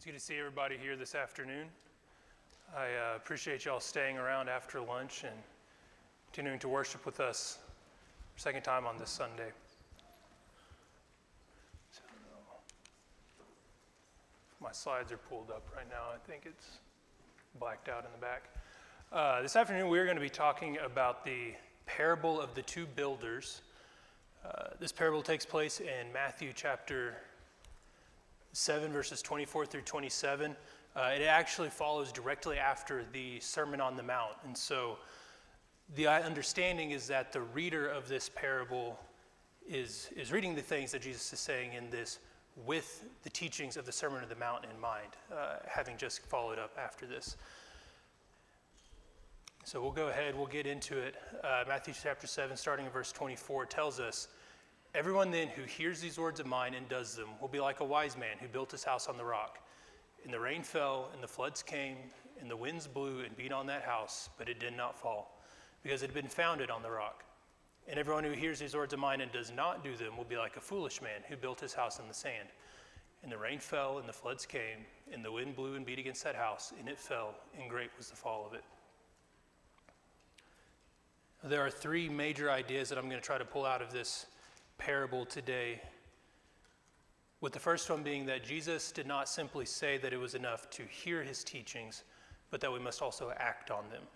It's good to see everybody here this afternoon. I appreciate y'all staying around after lunch and continuing to worship with us for a second time on this Sunday. So, my slides are pulled up right now. I think it's blacked out in the back. This afternoon we're going to be talking about the parable of the two builders. This parable takes place in Matthew chapter 7 verses 24 through 27. It actually follows directly after the Sermon on the Mount. And so the understanding is that the reader of this parable is reading the things that Jesus is saying in this with the teachings of the Sermon on the Mount in mind, having just followed up after this. So we'll go ahead, we'll get into it. Matthew chapter 7, starting in verse 24, tells us, "Everyone then who hears these words of mine and does them will be like a wise man who built his house on the rock. And the rain fell, and the floods came, and the winds blew and beat on that house, but it did not fall, because it had been founded on the rock. And everyone who hears these words of mine and does not do them will be like a foolish man who built his house on the sand. And the rain fell, and the floods came, and the wind blew and beat against that house, and it fell, and great was the fall of it." There are three major ideas that I'm going to try to pull out of this parable today, with the first one being that Jesus did not simply say that it was enough to hear his teachings, but that we must also act on them.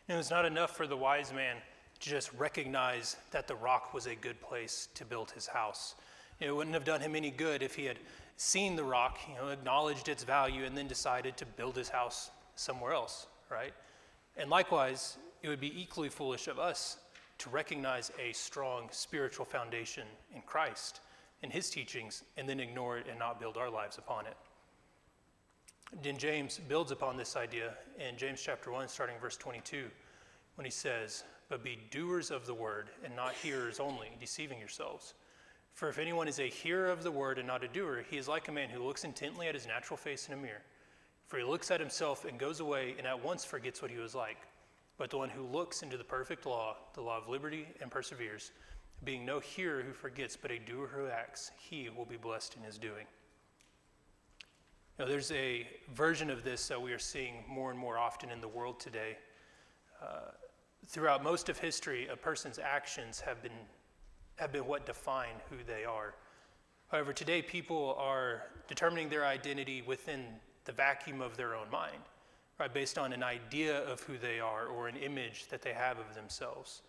It's not enough for the wise man to just recognize that the rock was a good place to build his house. It wouldn't have done him any good if he had seen the rock, acknowledged its value, and then decided to build his house somewhere else, right? And likewise, it would be equally foolish of us to recognize a strong spiritual foundation in Christ and his teachings, and then ignore it and not build our lives upon it. Then James builds upon this idea in James chapter 1, starting verse 22, when he says, "But be doers of the word and not hearers only, deceiving yourselves. For if anyone is a hearer of the word and not a doer, he is like a man who looks intently at his natural face in a mirror. For he looks at himself and goes away and at once forgets what he was like. But the one who looks into the perfect law, the law of liberty, and perseveres, being no hearer who forgets, but a doer who acts, he will be blessed in his doing." There's a version of this that we are seeing more and more often in the world today. Throughout most of history, a person's actions have been what define who they are. However, today people are determining their identity within the vacuum of their own mind, right, based on an idea of who they are or an image that they have of themselves.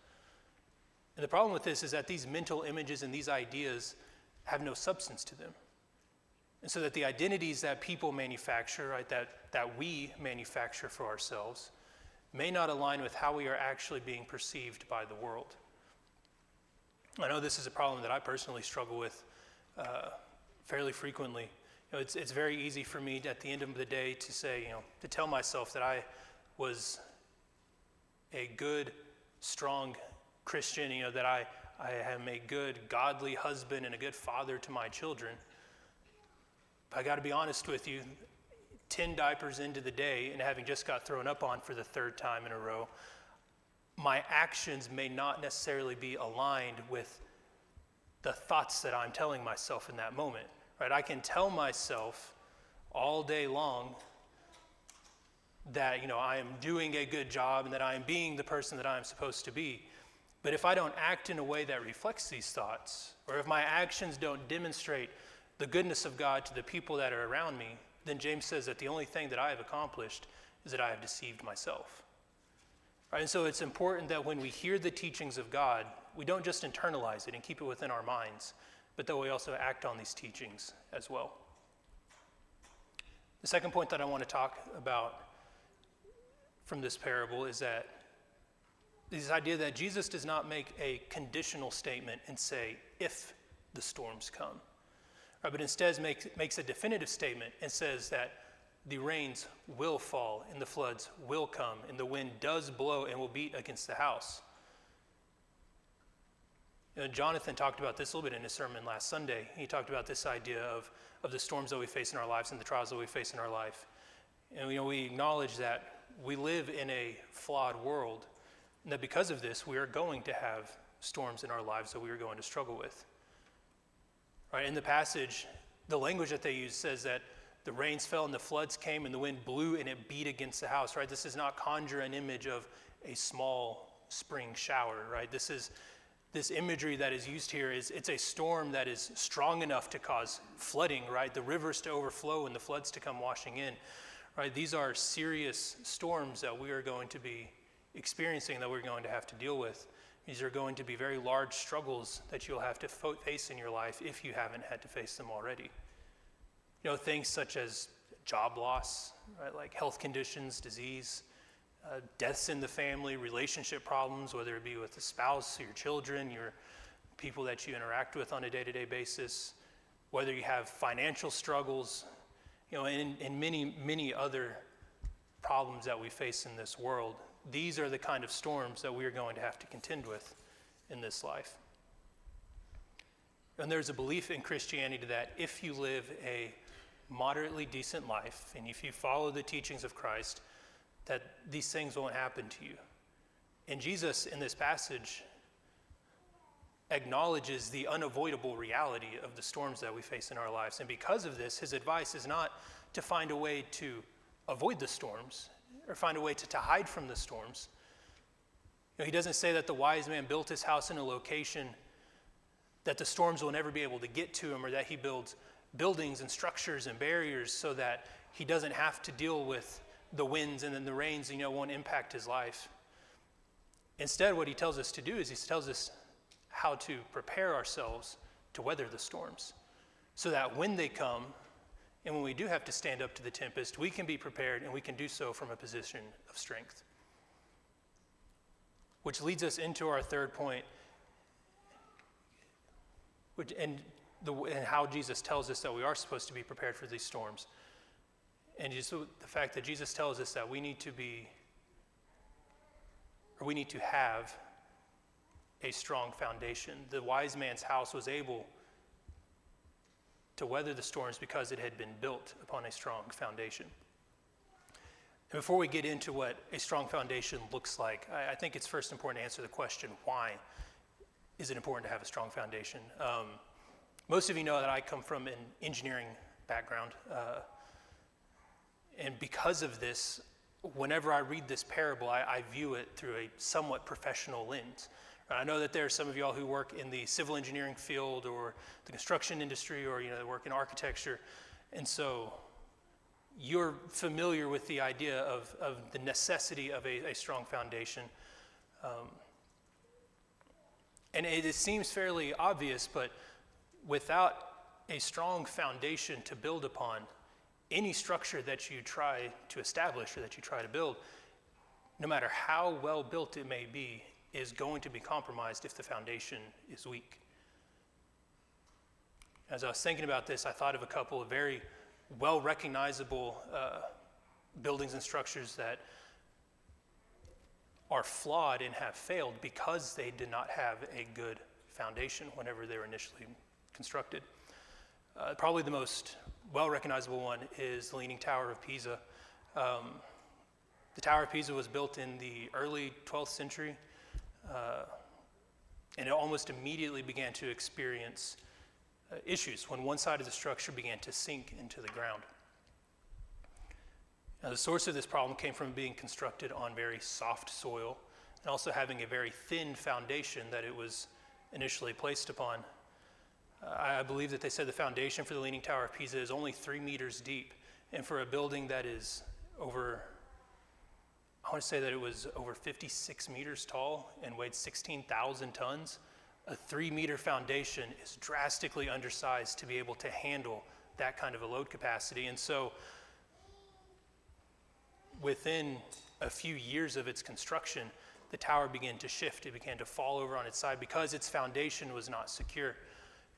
And the problem with this is that these mental images and these ideas have no substance to them. And so that the identities that people manufacture, right, that we manufacture for ourselves, may not align with how we are actually being perceived by the world. I know this is a problem that I personally struggle with fairly frequently. It's very easy for me at the end of the day to say, to tell myself that I was a good, strong Christian, that I am a good, godly husband and a good father to my children. But I got to be honest with you, 10 diapers into the day and having just got thrown up on for the third time in a row, my actions may not necessarily be aligned with the thoughts that I'm telling myself in that moment. Right, I can tell myself all day long that I am doing a good job and that I am being the person that I am supposed to be. But if I don't act in a way that reflects these thoughts, or if my actions don't demonstrate the goodness of God to the people that are around me, then James says that the only thing that I have accomplished is that I have deceived myself. Right, and so it's important that when we hear the teachings of God, we don't just internalize it and keep it within our minds, but that we also act on these teachings as well. The second point that I want to talk about from this parable is that this idea that Jesus does not make a conditional statement and say, if the storms come, right, but instead makes a definitive statement and says that the rains will fall and the floods will come and the wind does blow and will beat against the house. Jonathan talked about this a little bit in his sermon last Sunday. He talked about this idea of the storms that we face in our lives and the trials that we face in our life. And we acknowledge that we live in a flawed world, and that because of this, we are going to have storms in our lives that we are going to struggle with. Right? In the passage, the language that they use says that the rains fell and the floods came and the wind blew and it beat against the house, right? This does not conjure an image of a small spring shower, right? This imagery that is used here it's a storm that is strong enough to cause flooding, right? The rivers to overflow and the floods to come washing in, right? These are serious storms that we are going to be experiencing, that we're going to have to deal with. These are going to be very large struggles that you'll have to face in your life if you haven't had to face them already. You know, things such as job loss, right? Like health conditions, disease, deaths in the family, relationship problems, whether it be with a spouse, or your children, your people that you interact with on a day-to-day basis, whether you have financial struggles, you know, and many, many other problems that we face in this world. These are the kind of storms that we are going to have to contend with in this life. And there's a belief in Christianity that if you live a moderately decent life, and if you follow the teachings of Christ, that these things won't happen to you. And Jesus, in this passage, acknowledges the unavoidable reality of the storms that we face in our lives. And because of this, his advice is not to find a way to avoid the storms or find a way to hide from the storms. You know, he doesn't say that the wise man built his house in a location that the storms will never be able to get to him, or that he builds buildings and structures and barriers so that he doesn't have to deal with the winds and then the rains, you know, won't impact his life. Instead, what he tells us to do is he tells us how to prepare ourselves to weather the storms, so that when they come and when we do have to stand up to the tempest, we can be prepared, and we can do so from a position of strength. Which leads us into our third point, and how Jesus tells us that we are supposed to be prepared for these storms. And just the fact that Jesus tells us that we need to have a strong foundation. The wise man's house was able to weather the storms because it had been built upon a strong foundation. And before we get into what a strong foundation looks like, I think it's first important to answer the question, why is it important to have a strong foundation? Most of you know that I come from an engineering background. And because of this, whenever I read this parable, I view it through a somewhat professional lens. I know that there are some of y'all who work in the civil engineering field or the construction industry, or work in architecture, and so you're familiar with the idea of the necessity of a strong foundation. And it seems fairly obvious, but without a strong foundation to build upon, any structure that you try to establish or that you try to build, no matter how well built it may be, is going to be compromised if the foundation is weak. As I was thinking about this, I thought of a couple of very well recognizable buildings and structures that are flawed and have failed because they did not have a good foundation whenever they were initially constructed. Probably the most well-recognizable one is the Leaning Tower of Pisa. The Tower of Pisa was built in the early 12th century, and it almost immediately began to experience issues when one side of the structure began to sink into the ground. Now, the source of this problem came from being constructed on very soft soil and also having a very thin foundation that it was initially placed upon. I believe that they said the foundation for the Leaning Tower of Pisa is only 3 meters deep, and for a building that is I want to say that it was over 56 meters tall and weighed 16,000 tons. A 3-meter foundation is drastically undersized to be able to handle that kind of a load capacity. And so within a few years of its construction, the tower began to shift. It began to fall over on its side because its foundation was not secure.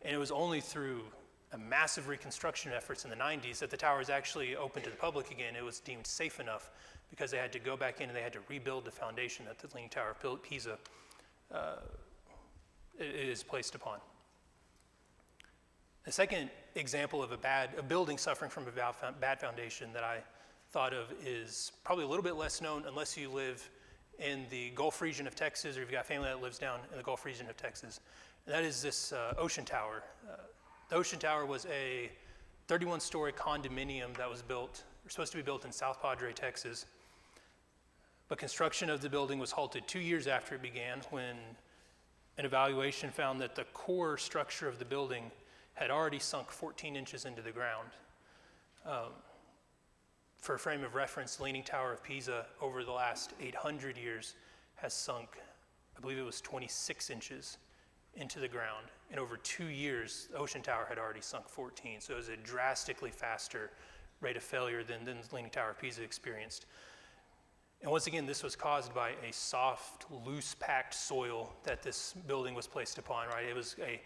And it was only through a massive reconstruction efforts in the 90s that the tower was actually open to the public again. It was deemed safe enough because they had to go back in and they had to rebuild the foundation that the Leaning Tower of Pisa is placed upon. The second example of a building suffering from a bad foundation that I thought of is probably a little bit less known unless you live in the Gulf region of Texas, or you've got family that lives down in the Gulf region of Texas. And that is this Ocean Tower. The Ocean Tower was a 31-story condominium that was supposed to be built in South Padre, Texas. But construction of the building was halted 2 years after it began when an evaluation found that the core structure of the building had already sunk 14 inches into the ground. For a frame of reference, the Leaning Tower of Pisa over the last 800 years has sunk, I believe it was 26 inches into the ground. In over 2 years, the Ocean Tower had already sunk 14. So it was a drastically faster rate of failure than the Leaning Tower of Pisa experienced. And once again, this was caused by a soft, loose packed soil that this building was placed upon, right? It was a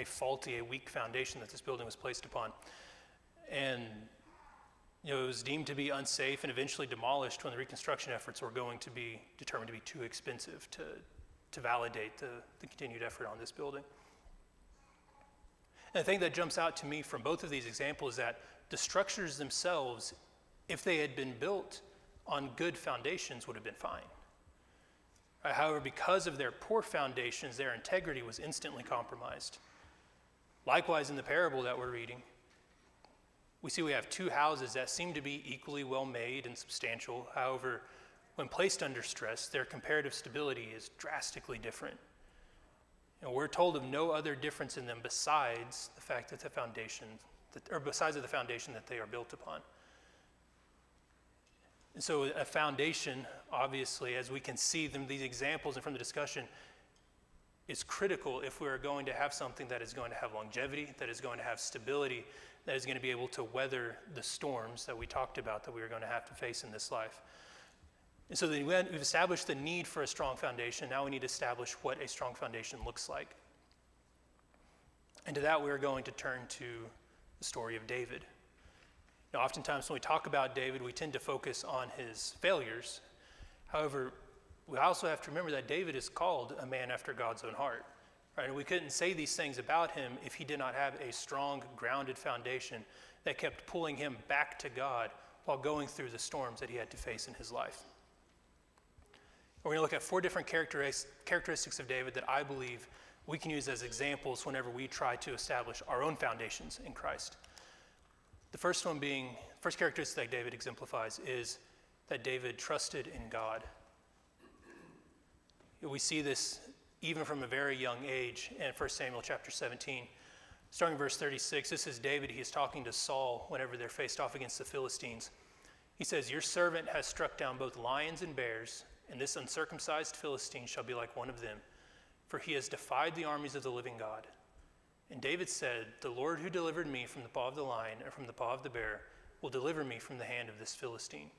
faulty, a weak foundation that this building was placed upon. And it was deemed to be unsafe and eventually demolished when the reconstruction efforts were going to be determined to be too expensive to validate the continued effort on this building. And the thing that jumps out to me from both of these examples is that the structures themselves, if they had been built on good foundations, would have been fine. However, because of their poor foundations, their integrity was instantly compromised. Likewise, in the parable that we're reading, we have two houses that seem to be equally well made and substantial. However, when placed under stress, their comparative stability is drastically different. We're told of no other difference in them besides the fact that besides the foundation that they are built upon. And so a foundation, obviously, as we can see these examples and from the discussion, is critical if we're going to have something that is going to have longevity, that is going to have stability, that is going to be able to weather the storms that we talked about that we are going to have to face in this life. And so then we've established the need for a strong foundation. Now we need to establish what a strong foundation looks like. And to that, we're going to turn to the story of David. Now, oftentimes when we talk about David, we tend to focus on his failures. However, we also have to remember that David is called a man after God's own heart. Right? And we couldn't say these things about him if he did not have a strong, grounded foundation that kept pulling him back to God while going through the storms that he had to face in his life. We're going to look at 4 different characteristics of David that I believe we can use as examples whenever we try to establish our own foundations in Christ. The first characteristic that David exemplifies is that David trusted in God. We see this even from a very young age in 1 Samuel chapter 17. Starting in verse 36, this is David. He is talking to Saul whenever they're faced off against the Philistines. He says, "Your servant has struck down both lions and bears, and this uncircumcised Philistine shall be like one of them, for he has defied the armies of the living God." And David said, "The Lord who delivered me from the paw of the lion and from the paw of the bear will deliver me from the hand of this Philistine."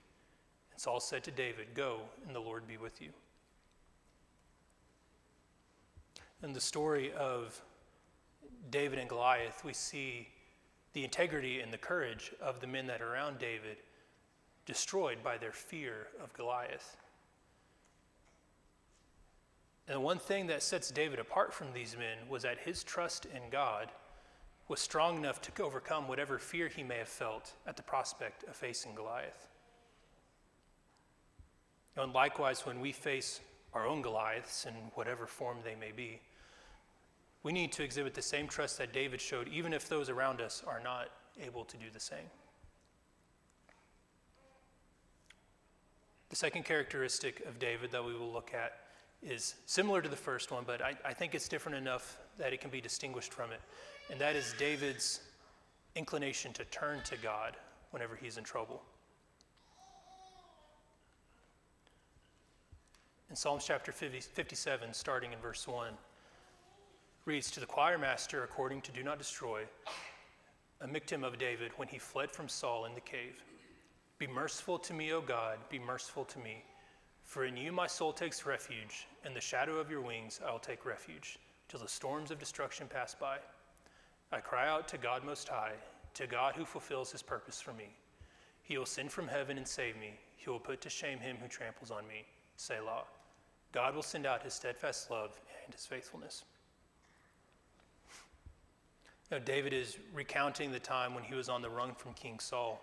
And Saul said to David, "Go, and the Lord be with you." In the story of David and Goliath, we see the integrity and the courage of the men that are around David destroyed by their fear of Goliath. And the one thing that sets David apart from these men was that his trust in God was strong enough to overcome whatever fear he may have felt at the prospect of facing Goliath. And likewise, when we face our own Goliaths in whatever form they may be, we need to exhibit the same trust that David showed, even if those around us are not able to do the same. The second characteristic of David that we will look at is similar to the first one, but I think it's different enough that it can be distinguished from it. And that is David's inclination to turn to God whenever he's in trouble. In Psalms chapter 57, starting in verse 1, reads, "To the choir master, according to Do Not Destroy, a miktam of David when he fled from Saul in the cave. Be merciful to me, O God, be merciful to me. For in you my soul takes refuge. In the shadow of your wings I will take refuge, till the storms of destruction pass by. I cry out to God Most High, to God who fulfills his purpose for me. He will send from heaven and save me. He will put to shame him who tramples on me. Selah. God will send out his steadfast love and his faithfulness." Now, David is recounting the time when he was on the run from King Saul.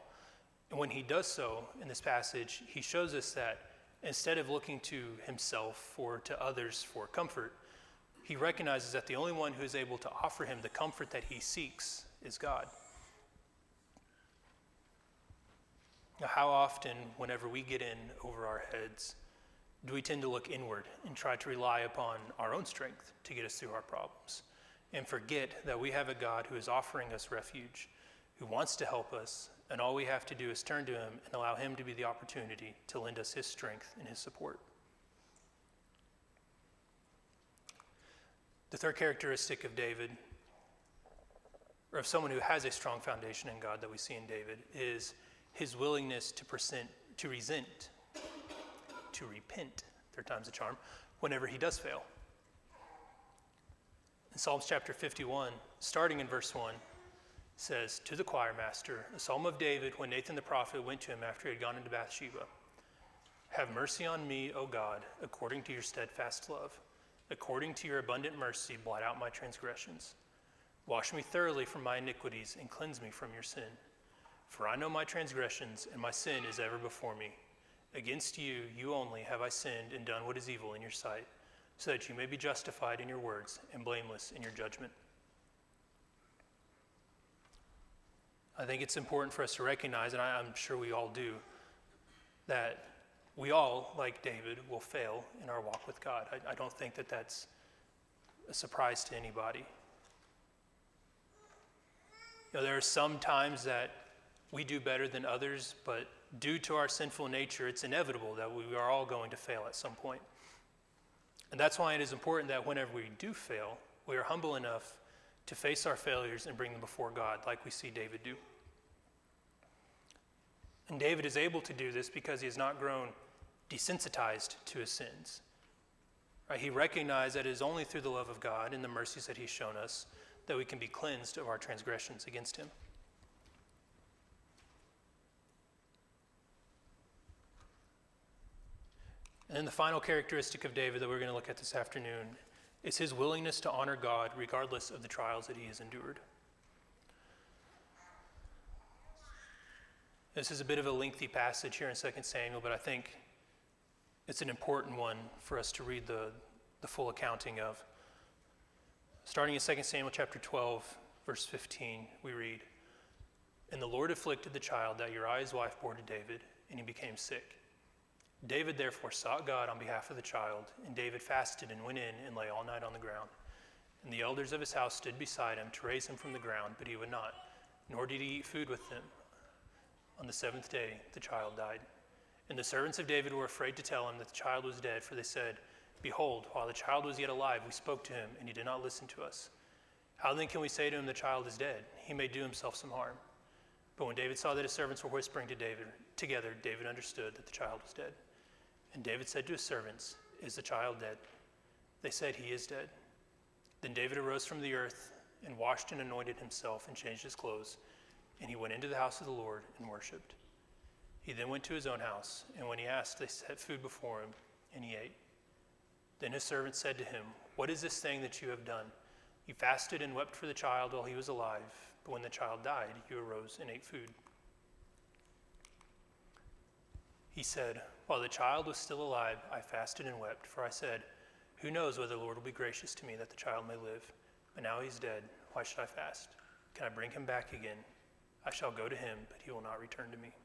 And when he does so in this passage, he shows us that instead of looking to himself or to others for comfort, he recognizes that the only one who is able to offer him the comfort that he seeks is God. Now, how often, whenever we get in over our heads, do we tend to look inward and try to rely upon our own strength to get us through our problems, and forget that we have a God who is offering us refuge, who wants to help us, and all we have to do is turn to him and allow him to be the opportunity to lend us his strength and his support. The third characteristic of David, or of someone who has a strong foundation in God that we see in David, is his willingness to repent, third time's a charm, whenever he does fail. In Psalms chapter 51, starting in verse 1, says, "To the choir master, a psalm of David, when Nathan the prophet went to him after he had gone into Bathsheba. Have mercy on me, O God, according to your steadfast love. According to your abundant mercy, blot out my transgressions. Wash me thoroughly from my iniquities and cleanse me from your sin. For I know my transgressions, and my sin is ever before me. Against you, you only, have I sinned and done what is evil in your sight, so that you may be justified in your words and blameless in your judgment." I think it's important for us to recognize, and I'm sure we all do, that we all, like David, will fail in our walk with God. I don't think that that's a surprise to anybody. There are some times that we do better than others, but due to our sinful nature, it's inevitable that we are all going to fail at some point. And that's why it is important that whenever we do fail, we are humble enough to face our failures and bring them before God, like we see David do. And David is able to do this because he has not grown desensitized to his sins. Right? He recognized that it is only through the love of God and the mercies that he's shown us that we can be cleansed of our transgressions against him. And then the final characteristic of David that we're going to look at this afternoon is his willingness to honor God regardless of the trials that he has endured. This is a bit of a lengthy passage here in 2 Samuel, but I think it's an important one for us to read the full accounting of. Starting in 2 Samuel chapter 12, verse 15, we read, "And the Lord afflicted the child that Uriah's wife bore to David, and he became sick. David therefore sought God on behalf of the child, and David fasted and went in and lay all night on the ground. And the elders of his house stood beside him to raise him from the ground, but he would not, nor did he eat food with them. On the seventh day the child died. And the servants of David were afraid to tell him that the child was dead, for they said, 'Behold, while the child was yet alive, we spoke to him, and he did not listen to us. How then can we say to him, the child is dead? He may do himself some harm.' But when David saw that his servants were whispering together, David understood that the child was dead. And David said to his servants, 'Is the child dead?' They said, 'He is dead.' Then David arose from the earth and washed and anointed himself and changed his clothes. And he went into the house of the Lord and worshipped. He then went to his own house, and when he asked, they set food before him, and he ate. Then his servants said to him, 'What is this thing that you have done? You fasted and wept for the child while he was alive, but when the child died, you arose and ate food.' He said, 'While the child was still alive, I fasted and wept, for I said, who knows whether the Lord will be gracious to me that the child may live? But now he's dead, why should I fast? Can I bring him back again? I shall go to him, but he will not return to me.'"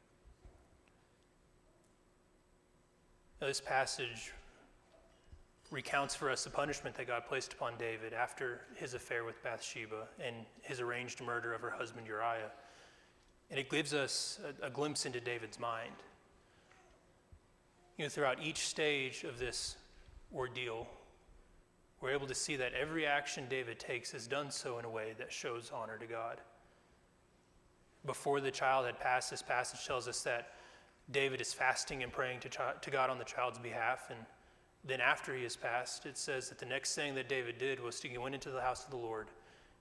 Now, this passage recounts for us the punishment that God placed upon David after his affair with Bathsheba and his arranged murder of her husband Uriah. And it gives us a glimpse into David's mind. Throughout each stage of this ordeal, we're able to see that every action David takes is done so in a way that shows honor to God. Before the child had passed, this passage tells us that David is fasting and praying to God on the child's behalf. And then after he has passed, it says that the next thing that David did was he went into the house of the Lord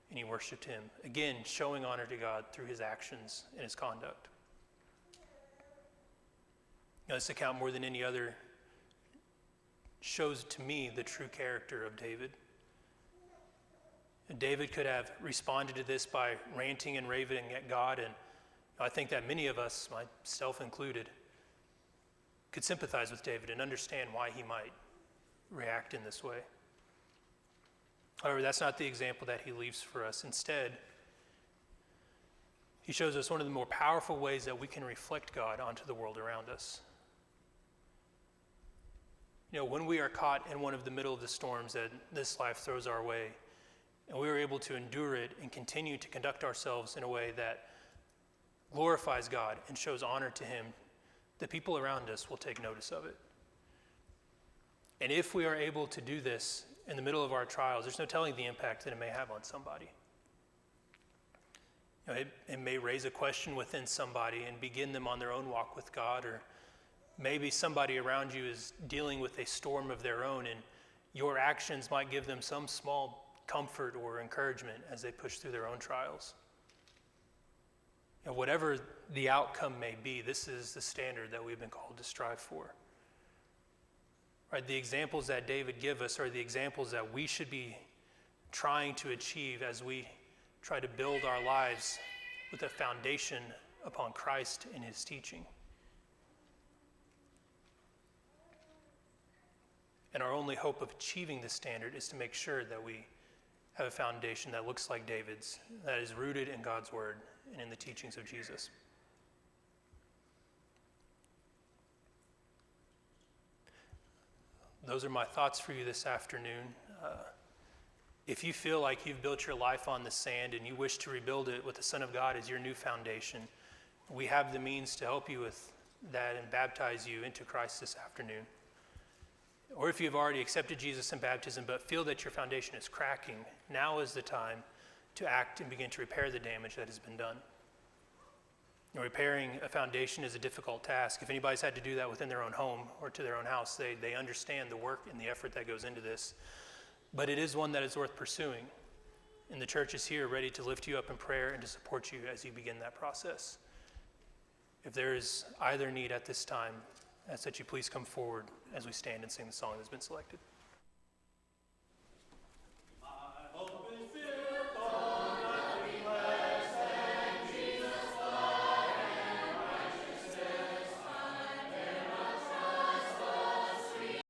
and he worshiped him, again showing honor to God through his actions and his conduct. This account, more than any other, shows to me the true character of David. And David could have responded to this by ranting and raving at God, and I think that many of us, myself included, could sympathize with David and understand why he might react in this way. However, that's not the example that he leaves for us. Instead, he shows us one of the more powerful ways that we can reflect God onto the world around us. When we are caught in one of the middle of the storms that this life throws our way, and we are able to endure it and continue to conduct ourselves in a way that glorifies God and shows honor to him, the people around us will take notice of it. And if we are able to do this in the middle of our trials, there's no telling the impact that it may have on somebody. It may raise a question within somebody and begin them on their own walk with God, or maybe somebody around you is dealing with a storm of their own, and your actions might give them some small comfort or encouragement as they push through their own trials. Whatever the outcome may be, this is the standard that we've been called to strive for. Right? The examples that David gives us are the examples that we should be trying to achieve as we try to build our lives with a foundation upon Christ and his teaching. And our only hope of achieving this standard is to make sure that we have a foundation that looks like David's, that is rooted in God's word and in the teachings of Jesus. Those are my thoughts for you this afternoon. If you feel like you've built your life on the sand and you wish to rebuild it with the Son of God as your new foundation, we have the means to help you with that and baptize you into Christ this afternoon. Or if you've already accepted Jesus in baptism but feel that your foundation is cracking, now is the time to act and begin to repair the damage that has been done. Repairing a foundation is a difficult task. If anybody's had to do that within their own home or to their own house, they understand the work and the effort that goes into this. But it is one that is worth pursuing. And the church is here ready to lift you up in prayer and to support you as you begin that process. If there is either need at this time, I ask that you please come forward as we stand and sing the song that's been selected.